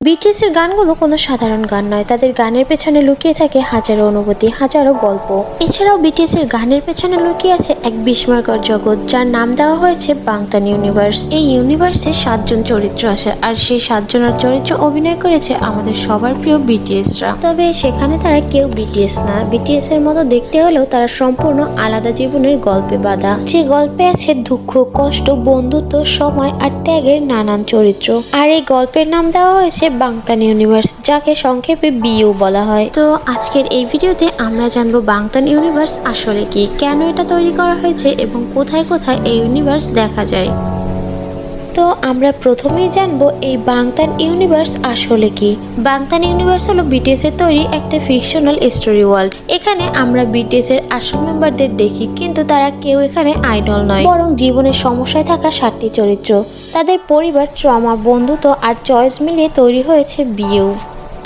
BTS এর গানগুলো কোনো সাধারণ গান নয়, তাদের গানের পেছনে লুকিয়ে থাকে হাজারো অনুভূতি, হাজারো গল্প। এছাড়াও বিটিএস এর গানের পেছনে লুকিয়ে আছে এক বিস্ময়কর জগৎ, যার নাম দেওয়া হয়েছে বাংতান ইউনিভার্স। এই ইউনিভার্সে 7জন চরিত্র আছে, আর সেই 7জনের চরিত্র অভিনয় করেছে আমাদের সবার প্রিয় বিটিএসরা। তবে সেখানে তারা কেউ বিটিএস না, বিটিএস এর মতো দেখতে হলেও তারা সম্পূর্ণ আলাদা জীবনের গল্পে বাঁধা। যে গল্পে আছে দুঃখ, কষ্ট, বন্ধুত্ব, সময় আর ত্যাগের নানান চরিত্র। আর এই গল্পের নাম দেওয়া হয়েছে বাংতান ইউনিভার্স, যাকে সংক্ষেপে বিইউ বলা হয়। তো আজকের এই ভিডিওতে আমরা জানবো বাংতান ইউনিভার্স আসলে কি, কেন এটা তৈরি করা হয়েছে এবং কোথায় কোথায় এই ইউনিভার্স দেখা যায়। তো আমরা প্রথমেই জানবো এই বাংতান ইউনিভার্স আসলে কি। বাংতান ইউনিভার্স হলো বিটিএস এর তৈরি একটা ফিকশনাল স্টোরি ওয়ার্ল্ড। এখানে আমরা বিটিএস এর আসল মেম্বারদের দেখি, কিন্তু তারা কেউ এখানে আইডল নয়, বরং জীবনের সমস্যায় থাকা 7টি চরিত্র। তাদের পরিবার, ট্রমা, বন্ধুত্ব আর চয়েস মিলিয়ে তৈরি হয়েছে বিইউ।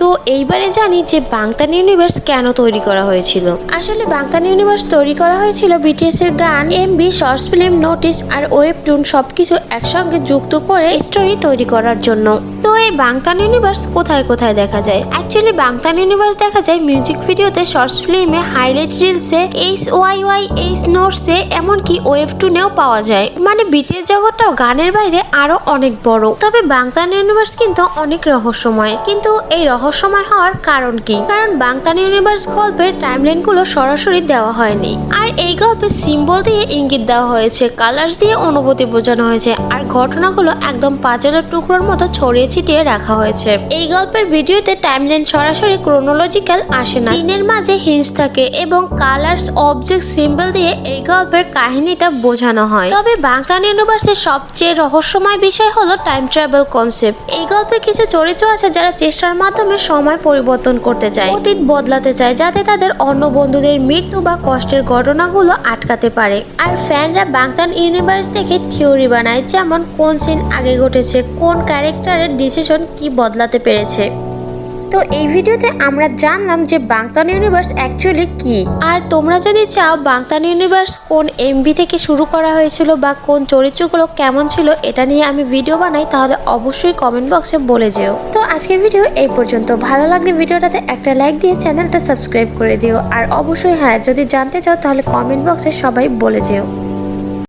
তো এইবারে জানি যে বাংতান ইউনিভার্স কেন তৈরি করা হয়েছিল। আসলে বাংতান ইউনিভার্স তৈরি করা হয়েছিল বিটিএস এর গান, এমভি, শর্টস ফিল্ম, নোটিস আর ওয়েবটুন সবকিছু একসঙ্গে যুক্ত করে স্টোরি তৈরি করার জন্য। তো এই বাংতান ইউনিভার্স কোথায় কোথায় দেখা যায়? অ্যাকচুয়ালি বাংতান ইউনিভার্স দেখা যায় মিউজিক ভিডিওতে, শর্টস ফিল্মে, হাইলাইট রিলসে, এইচ নোটসে, এমনকি ওয়েবটুনেও পাওয়া যায়। মানে বিটিএস জগৎটাও গানের বাইরে আরো অনেক বড়। তবে বাংতান ইউনিভার্স কিন্তু অনেক রহস্যময়। কিন্তু এই রহস্যময় হওয়ার কারণ কি? কারণ বাংতান ইউনিভার্স গল্পের টাইমলাইন গুলো সরাসরি দেওয়া হয়নি, আর এই গল্পে সিম্বল দিয়ে ইঙ্গিত দেওয়া হয়েছে, কালার্স দিয়ে অনুভূতি বোঝানো হয়েছে, আর ঘটনাগুলো একদম পাজলের টুকরোর মতো ছড়িয়ে ছিটিয়ে রাখা হয়েছে। এই গল্পের ভিডিওতে টাইমলাইন সরাসরি ক্রোনোলজিক্যাল আসে না, সিনের মাঝে হিন্টস থাকে এবং কালার্স, অবজেক্ট, সিম্বল দিয়ে এই গল্পের কাহিনীটা বোঝানো হয়। তবে বাংতান ইউনিভার্সের সবচেয়ে রহস্যময় বিষয় হলো টাইম ট্রাভেল কনসেপ্ট। এই গল্পে কিছু চরিত্র আছে যারা চেষ্টার মাধ্যমে সময় পরিবর্তন করতে চায়, অতীত বদলাতে চায়, যাতে তাদের অন্য বন্ধুদের মৃত্যু বা কষ্টের ঘটনাগুলো আটকাতে পারে। আর ফ্যানরা বাংতান ইউনিভার্স দেখে থিওরি বানায়, যেমন কোন সিন আগে ঘটেছে, কোন ক্যারেক্টারের ডিসিশন কি বদলাতে পেরেছে। তো এই ভিডিওতে আমরা জানলাম যে বাংতান ইউনিভার্স অ্যাকচুয়ালি কি। আর তোমরা যদি চাও বাংতান ইউনিভার্স কোন এমভি থেকে শুরু করা হয়েছিল বা কোন চরিত্রগুলো কেমন ছিল এটা নিয়ে আমি ভিডিও বানাই, তাহলে অবশ্যই কমেন্ট বক্সে বলে যেও। তো আজকের ভিডিও এই পর্যন্ত। ভালো লাগলে ভিডিওটাতে একটা লাইক দিয়ে চ্যানেলটা সাবস্ক্রাইব করে দিও। আর অবশ্যই হ্যাঁ, যদি জানতে চাও তাহলে কমেন্ট বক্সে সবাই বলে যেও।